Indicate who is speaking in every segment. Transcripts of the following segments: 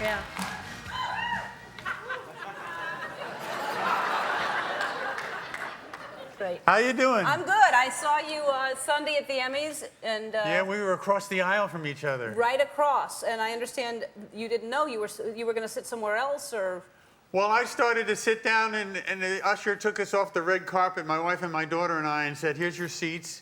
Speaker 1: Yeah. Great.
Speaker 2: How you doing?
Speaker 1: I'm good. I saw you Sunday at the Emmys, and
Speaker 2: Yeah, we were across the aisle from each other.
Speaker 1: right across. And I understand you didn't know you were going to sit somewhere else, or
Speaker 2: Well, I started to sit down, and the usher took us off the red carpet, my wife and my daughter and I, and said, "Here's your seats."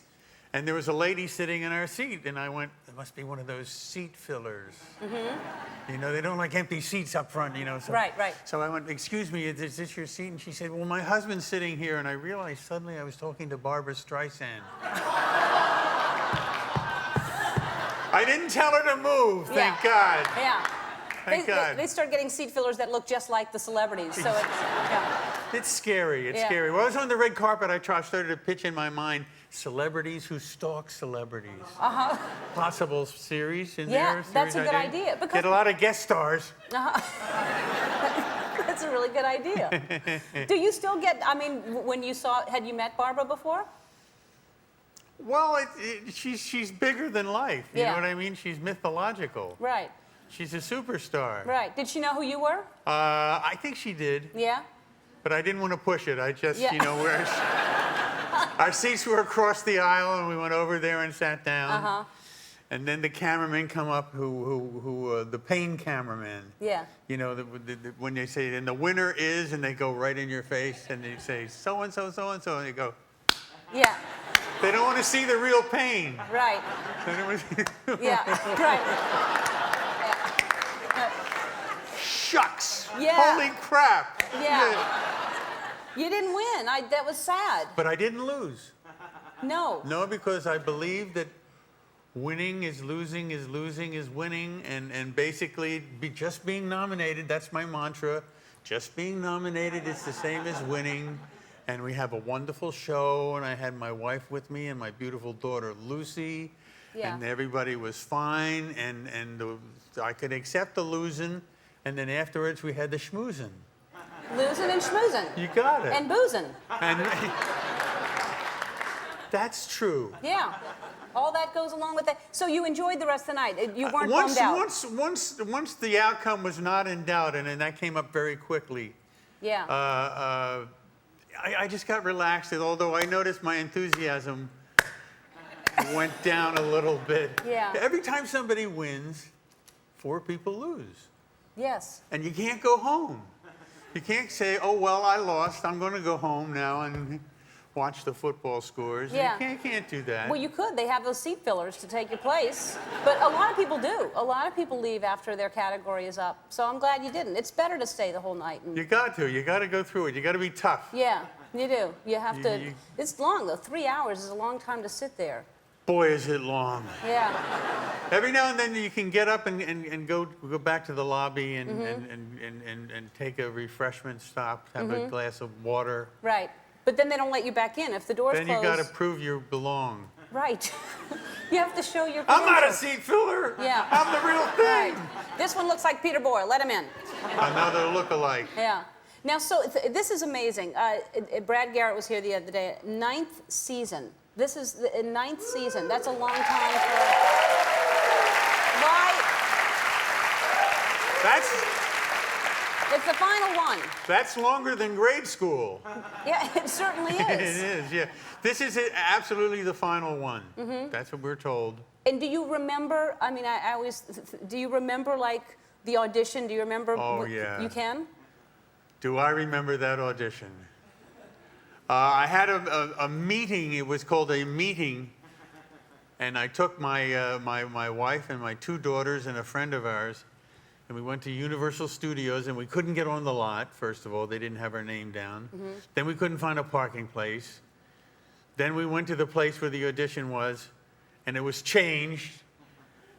Speaker 2: And there was a lady sitting in our seat, and I went, "It must be one of those seat fillers." Mm-hmm. You know, they don't like empty seats up front, you know. So,
Speaker 1: Right.
Speaker 2: So I went, "Excuse me, is this your seat?" And she said, "Well, my husband's sitting here." And I realized suddenly I was talking to Barbra Streisand. I didn't tell her to move, thank God.
Speaker 1: Yeah.
Speaker 2: Thank God.
Speaker 1: They start getting seat fillers that look just like the celebrities. So it's
Speaker 2: It's scary. It's
Speaker 1: Yeah.
Speaker 2: scary. When I was on the red carpet, I started to pitch in my mind celebrities who stalk celebrities.
Speaker 1: Uh-huh.
Speaker 2: Possible series in
Speaker 1: Yeah,
Speaker 2: there.
Speaker 1: that's a
Speaker 2: series
Speaker 1: good
Speaker 2: idea.
Speaker 1: idea, because-
Speaker 2: Get a lot of guest stars.
Speaker 1: That's a really good idea. Do you still get, I mean, when you had you met Barbara before?
Speaker 2: Well, she's bigger than life. You
Speaker 1: Yeah.
Speaker 2: know what I mean? She's mythological.
Speaker 1: Right.
Speaker 2: She's a superstar.
Speaker 1: Right. Did she know who you were?
Speaker 2: I think she did,
Speaker 1: Yeah.
Speaker 2: but I didn't want to push it. I just,
Speaker 1: Yeah.
Speaker 2: you know, our seats were across the aisle, and we went over there and sat down.
Speaker 1: Uh-huh.
Speaker 2: And then the cameraman come up, the pain cameraman.
Speaker 1: Yeah.
Speaker 2: You know, when they say, and the winner is, and they go right in your face, and they say, so-and-so, so-and-so, and you go.
Speaker 1: Yeah.
Speaker 2: They don't want to see the real pain.
Speaker 1: Right.
Speaker 2: They don't want to see-
Speaker 1: Yeah. Right.
Speaker 2: Shucks.
Speaker 1: Yeah.
Speaker 2: Holy crap.
Speaker 1: Yeah. You didn't win. That was sad.
Speaker 2: But I didn't lose.
Speaker 1: No.
Speaker 2: No, because I believe that winning is losing, is losing is winning, and basically just being nominated, that's my mantra. Just being nominated is the same as winning. And we have a wonderful show, and I had my wife with me and my beautiful daughter Lucy,
Speaker 1: Yeah.
Speaker 2: and everybody was fine, and I could accept the losing, and then afterwards we had the schmoozing.
Speaker 1: Losing and schmoozing.
Speaker 2: You got it.
Speaker 1: And boozing.
Speaker 2: And that's true.
Speaker 1: Yeah. All that goes along with that. So you enjoyed the rest of the night. You weren't bummed out.
Speaker 2: Once the outcome was not in doubt, and that came up very quickly.
Speaker 1: Yeah.
Speaker 2: I just got relaxed, although I noticed my enthusiasm went down a little bit.
Speaker 1: Yeah.
Speaker 2: Every time somebody wins, 4 people lose.
Speaker 1: Yes.
Speaker 2: And you can't go home. You can't say, "Oh, well, I lost. I'm going to go home now and watch the football scores."
Speaker 1: Yeah.
Speaker 2: You can't do that.
Speaker 1: Well, you could. They have those seat fillers to take your place. But a lot of people do. A lot of people leave after their category is up. So I'm glad you didn't. It's better to stay the whole night. And,
Speaker 2: You got to. You got to go through it. You got to be tough.
Speaker 1: yeah, you do. You have to.
Speaker 2: You-
Speaker 1: It's long, though. 3 hours is a long time to sit there.
Speaker 2: Boy, is it long.
Speaker 1: Yeah.
Speaker 2: Every now and then you can get up and go back to the lobby and,
Speaker 1: Mm-hmm.
Speaker 2: and take a refreshment stop, have a glass of water.
Speaker 1: Right. But then they don't let you back in. If the door's
Speaker 2: Then
Speaker 1: closed.
Speaker 2: you got to prove you belong.
Speaker 1: Right. You have to show your
Speaker 2: I'm not a
Speaker 1: credentials.
Speaker 2: seat filler.
Speaker 1: Yeah.
Speaker 2: I'm the real
Speaker 1: Right.
Speaker 2: thing.
Speaker 1: This one looks like Peter Boyle. Let him in.
Speaker 2: Another look-alike.
Speaker 1: Yeah. Now, so this is amazing. Brad Garrett was here the other day. 9th season. This is the 9th season. That's a long time for. Why? It's the final one.
Speaker 2: That's longer than grade school.
Speaker 1: Yeah, it certainly
Speaker 2: It
Speaker 1: is.
Speaker 2: is, yeah. This is absolutely the final one. That's what we're told.
Speaker 1: And do you remember? I mean, I always. Do you remember like the audition? Do you remember?
Speaker 2: Oh, yeah.
Speaker 1: You can.
Speaker 2: Do I remember that audition? I had a meeting. It was called a meeting, and I took my wife and my 2 daughters and a friend of ours, and we went to Universal Studios, and we couldn't get on the lot. First of all, they didn't have our name down. Then we couldn't find a parking place. Then we went to the place where the audition was, and it was changed.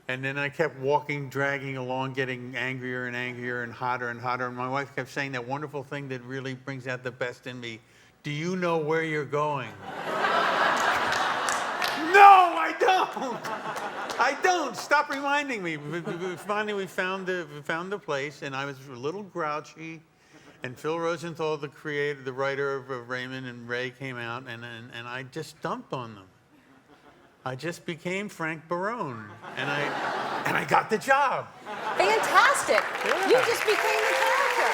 Speaker 2: And then I kept walking, dragging along, getting angrier and angrier and hotter and hotter. And my wife kept saying that wonderful thing that really brings out the best in me. Do you know where you're going? No, I don't. I don't. Stop reminding me. Finally, we found the place, and I was a little grouchy. And Phil Rosenthal, the creator, the writer of Raymond and Ray, came out, and I just dumped on them. I just became Frank Barone, and And I got the job.
Speaker 1: Fantastic.
Speaker 2: Yeah.
Speaker 1: You just became the character.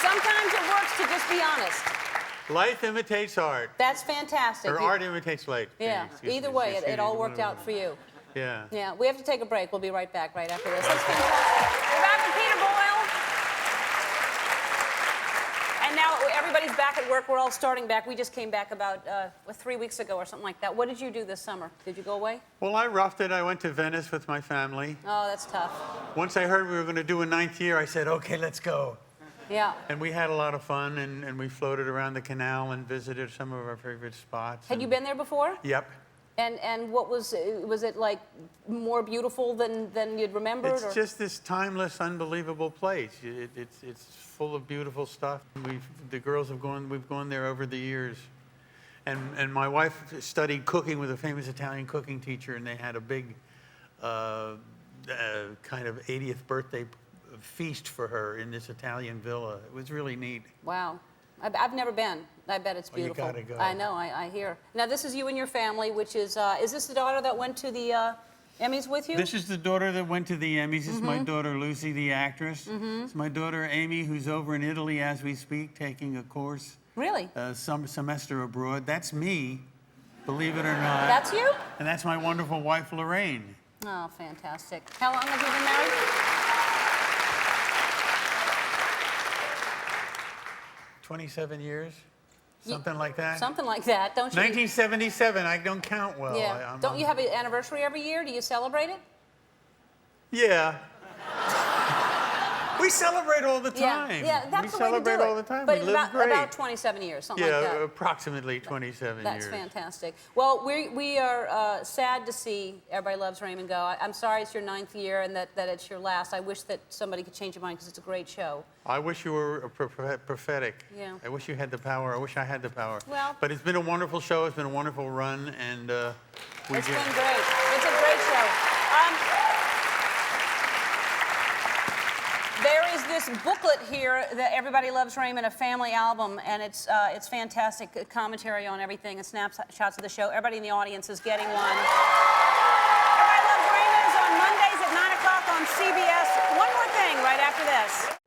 Speaker 1: Sometimes it works to just be honest.
Speaker 2: Life imitates art.
Speaker 1: That's fantastic.
Speaker 2: Or art imitates life.
Speaker 1: Yeah,
Speaker 2: Excuse
Speaker 1: either
Speaker 2: me.
Speaker 1: way, it all worked out for you.
Speaker 2: Yeah.
Speaker 1: Yeah, we have to take a break. We'll be right back right after this. That's fantastic. We're back with Peter Boyle. And now everybody's back at work. We're all starting back. We just came back about 3 weeks ago or something like that. What did you do this summer? Did you go away?
Speaker 2: Well, I roughed it. I went to Venice with my family.
Speaker 1: Oh, that's tough.
Speaker 2: Once I heard we were going to do a 9th year, I said, okay, let's go.
Speaker 1: Yeah.
Speaker 2: And we had a lot of fun, and we floated around the canal and visited some of our favorite spots.
Speaker 1: Had you been there before?
Speaker 2: Yep.
Speaker 1: And what was it like more beautiful than you'd remembered?
Speaker 2: It's just this timeless, unbelievable place. It's full of beautiful stuff. The girls we've gone there over the years. And my wife studied cooking with a famous Italian cooking teacher, and they had a big kind of 80th birthday feast for her in this Italian villa. It was really neat.
Speaker 1: Wow. I've never been. I bet it's beautiful.
Speaker 2: You gotta go.
Speaker 1: I know, I hear. Now, this is you and your family, which is this the daughter that went to the Emmys with you?
Speaker 2: This is the daughter that went to the Emmys. This is my daughter, Lucy, the actress. It's my daughter, Amy, who's over in Italy as we speak, taking a course.
Speaker 1: Really?
Speaker 2: Some semester abroad. That's me, believe it or not.
Speaker 1: That's you?
Speaker 2: And that's my wonderful wife, Lorraine.
Speaker 1: Oh, fantastic. How long have you been married?
Speaker 2: 27 years, something like that.
Speaker 1: Something like that, don't you?
Speaker 2: 1977, I don't count well.
Speaker 1: Yeah. Don't you have an anniversary every year? Do you celebrate it?
Speaker 2: Yeah. We celebrate all the time.
Speaker 1: Yeah, that's
Speaker 2: we
Speaker 1: the way to do it.
Speaker 2: celebrate all the time.
Speaker 1: But
Speaker 2: we live great.
Speaker 1: about 27 years, something like that.
Speaker 2: Yeah, approximately 27
Speaker 1: That's
Speaker 2: years.
Speaker 1: fantastic. Well, we are sad to see Everybody Loves Raymond go. I'm sorry it's your 9th year and that it's your last. I wish that somebody could change your mind because it's a great show.
Speaker 2: I wish you were prophetic.
Speaker 1: Yeah.
Speaker 2: I wish you had the power. I wish I had the power.
Speaker 1: Well.
Speaker 2: But it's been a wonderful show. It's been a wonderful run, and
Speaker 1: It's been great. It's a great show. There is this booklet here that Everybody Loves Raymond, a family album, and it's fantastic commentary on everything and snapshots of the show. Everybody in the audience is getting one. Everybody Loves Raymond is on Mondays at 9 o'clock on CBS. One more thing right after this.